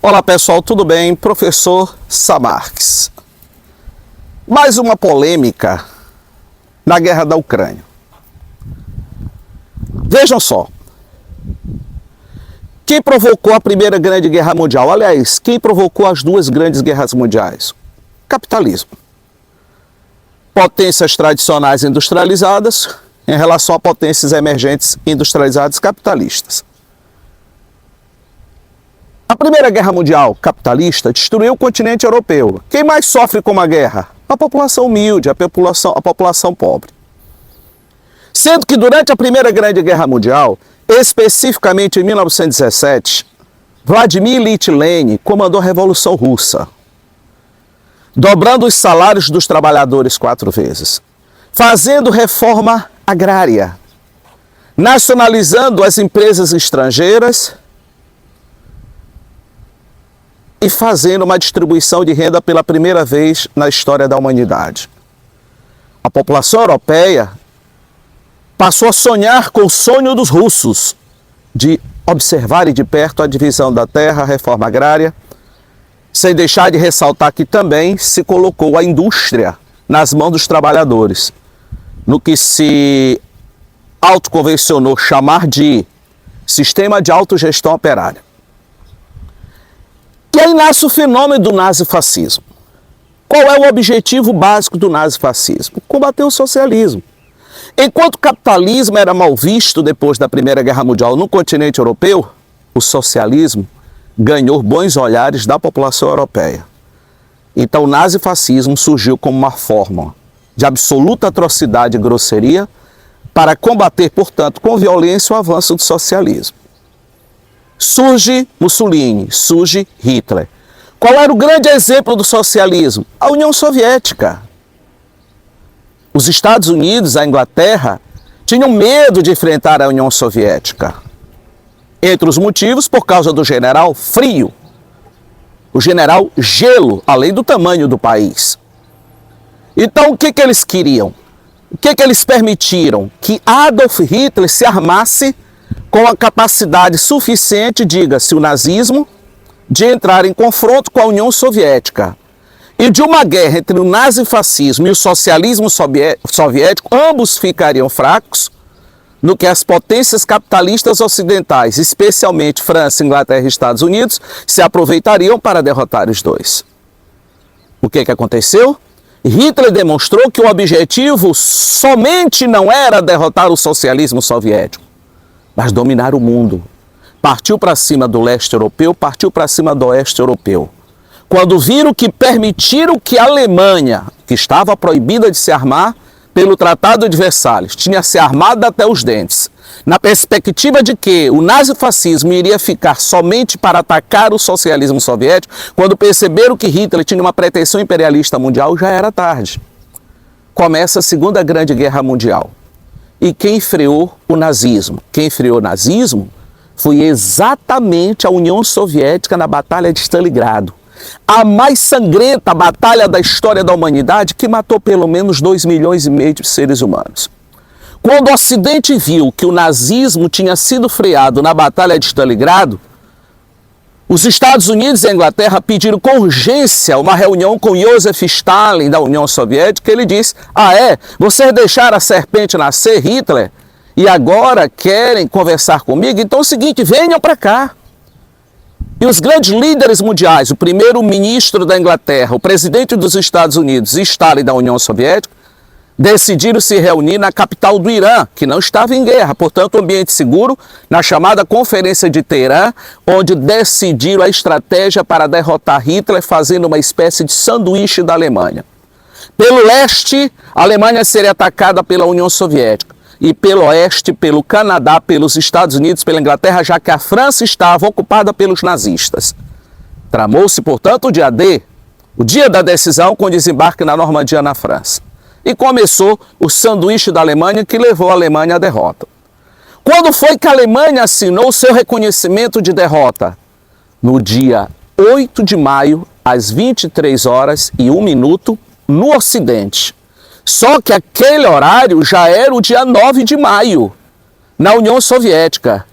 Olá pessoal, tudo bem? Professor Samarques. Mais uma polêmica na guerra da Ucrânia. Vejam só. Quem provocou a Primeira Grande Guerra Mundial? Aliás, quem provocou as duas grandes guerras mundiais? Capitalismo. Potências tradicionais industrializadas em relação a potências emergentes industrializadas capitalistas. A Primeira Guerra Mundial capitalista destruiu o continente europeu. Quem mais sofre com uma guerra? A população humilde, a população pobre. Sendo que durante a Primeira Grande Guerra Mundial, especificamente em 1917, Vladimir Ilyich Lenin comandou a Revolução Russa, dobrando os salários dos trabalhadores 4 vezes, fazendo reforma agrária, nacionalizando as empresas estrangeiras e fazendo uma distribuição de renda pela primeira vez na história da humanidade. A população europeia passou a sonhar com o sonho dos russos de observarem de perto a divisão da terra, a reforma agrária, sem deixar de ressaltar que também se colocou a indústria nas mãos dos trabalhadores, no que se autoconvencionou chamar de sistema de autogestão operária. E aí nasce o fenômeno do nazifascismo. Qual é o objetivo básico do nazifascismo? Combater o socialismo. Enquanto o capitalismo era mal visto depois da Primeira Guerra Mundial no continente europeu, o socialismo ganhou bons olhares da população europeia. Então o nazifascismo surgiu como uma forma de absoluta atrocidade e grosseria para combater, portanto, com violência o avanço do socialismo. Surge Mussolini, surge Hitler. Qual era o grande exemplo do socialismo? A União Soviética. Os Estados Unidos, a Inglaterra, tinham medo de enfrentar a União Soviética. Entre os motivos, por causa do general frio, o general gelo, além do tamanho do país. Então, o que eles queriam? O que eles permitiram? Que Adolf Hitler se armasse com a capacidade suficiente, diga-se o nazismo, de entrar em confronto com a União Soviética. E de uma guerra entre o nazifascismo e o socialismo soviético, ambos ficariam fracos, no que as potências capitalistas ocidentais, especialmente França, Inglaterra e Estados Unidos, se aproveitariam para derrotar os dois. O que aconteceu? Hitler demonstrou que o objetivo somente não era derrotar o socialismo soviético, mas dominar o mundo. Partiu para cima do leste europeu, partiu para cima do oeste europeu. Quando viram que permitiram que a Alemanha, que estava proibida de se armar pelo Tratado de Versalhes, tinha se armado até os dentes, na perspectiva de que o nazifascismo iria ficar somente para atacar o socialismo soviético, quando perceberam que Hitler tinha uma pretensão imperialista mundial, já era tarde. Começa a Segunda Grande Guerra Mundial. E quem freou o nazismo? Quem freou o nazismo foi exatamente a União Soviética na Batalha de Stalingrado. A mais sangrenta batalha da história da humanidade, que matou pelo menos 2,5 milhões de seres humanos. Quando o Ocidente viu que o nazismo tinha sido freado na Batalha de Stalingrado, os Estados Unidos e a Inglaterra pediram com urgência uma reunião com Joseph Stalin da União Soviética. Ele disse: vocês deixaram a serpente nascer, Hitler, e agora querem conversar comigo? Então é o seguinte, venham para cá. E os grandes líderes mundiais, o primeiro-ministro da Inglaterra, o presidente dos Estados Unidos e Stalin da União Soviética, decidiram se reunir na capital do Irã, que não estava em guerra, portanto, ambiente seguro, na chamada Conferência de Teherã, onde decidiram a estratégia para derrotar Hitler, fazendo uma espécie de sanduíche da Alemanha. Pelo leste, a Alemanha seria atacada pela União Soviética, e pelo oeste, pelo Canadá, pelos Estados Unidos, pela Inglaterra, já que a França estava ocupada pelos nazistas. Tramou-se, portanto, o dia D, o dia da decisão, com desembarque na Normandia, na França. E começou o sanduíche da Alemanha, que levou a Alemanha à derrota. Quando foi que a Alemanha assinou seu reconhecimento de derrota? No dia 8 de maio, às 23h01, no Ocidente. Só que aquele horário já era o dia 9 de maio, na União Soviética.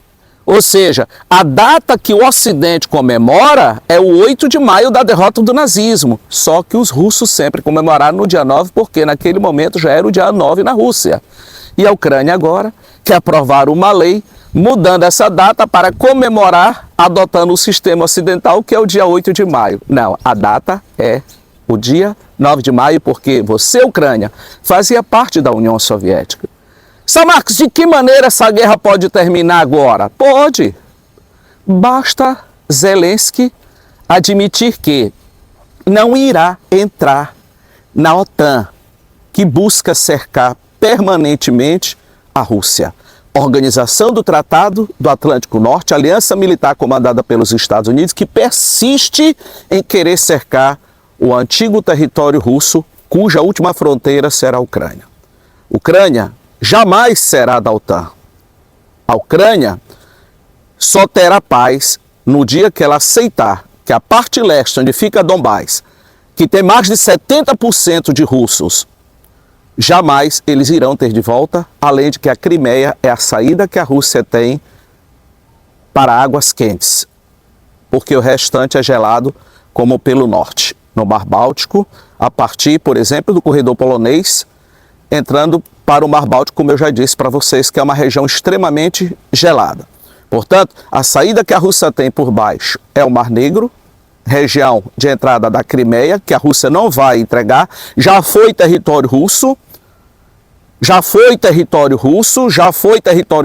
Ou seja, a data que o Ocidente comemora é o 8 de maio da derrota do nazismo. Só que os russos sempre comemoraram no dia 9, porque naquele momento já era o dia 9 na Rússia. E a Ucrânia agora quer aprovar uma lei mudando essa data para comemorar, adotando o sistema ocidental, que é o dia 8 de maio. Não, a data é o dia 9 de maio, porque você, Ucrânia, fazia parte da União Soviética. São Marcos, de que maneira essa guerra pode terminar agora? Pode. Basta Zelensky admitir que não irá entrar na OTAN, que busca cercar permanentemente a Rússia. Organização do Tratado do Atlântico Norte, aliança militar comandada pelos Estados Unidos, que persiste em querer cercar o antigo território russo, cuja última fronteira será a Ucrânia. Ucrânia jamais será da OTAN. A Ucrânia só terá paz no dia que ela aceitar que a parte leste, onde fica Donbás, que tem mais de 70% de russos, jamais eles irão ter de volta, além de que a Crimeia é a saída que a Rússia tem para águas quentes, porque o restante é gelado, como pelo norte, no Mar Báltico, a partir, por exemplo, do corredor polonês, entrando para o Mar Báltico, como eu já disse para vocês, que é uma região extremamente gelada. Portanto, a saída que a Rússia tem por baixo é o Mar Negro, região de entrada da Crimeia, que a Rússia não vai entregar, já foi território russo, já foi território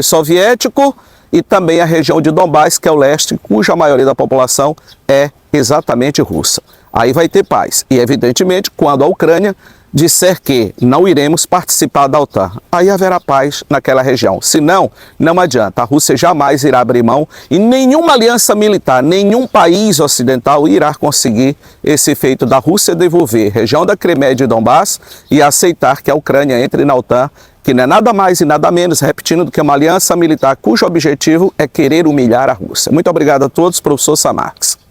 soviético, e também a região de Donbás, que é o leste, cuja maioria da população é exatamente russa. Aí vai ter paz. E, evidentemente, quando a Ucrânia disser que não iremos participar da OTAN, aí haverá paz naquela região. Se não, não adianta. A Rússia jamais irá abrir mão e nenhuma aliança militar, nenhum país ocidental irá conseguir esse feito da Rússia devolver região da Crimeia e de Donbás e aceitar que a Ucrânia entre na OTAN, que não é nada mais e nada menos, repetindo, do que uma aliança militar cujo objetivo é querer humilhar a Rússia. Muito obrigado a todos, professor Samarques.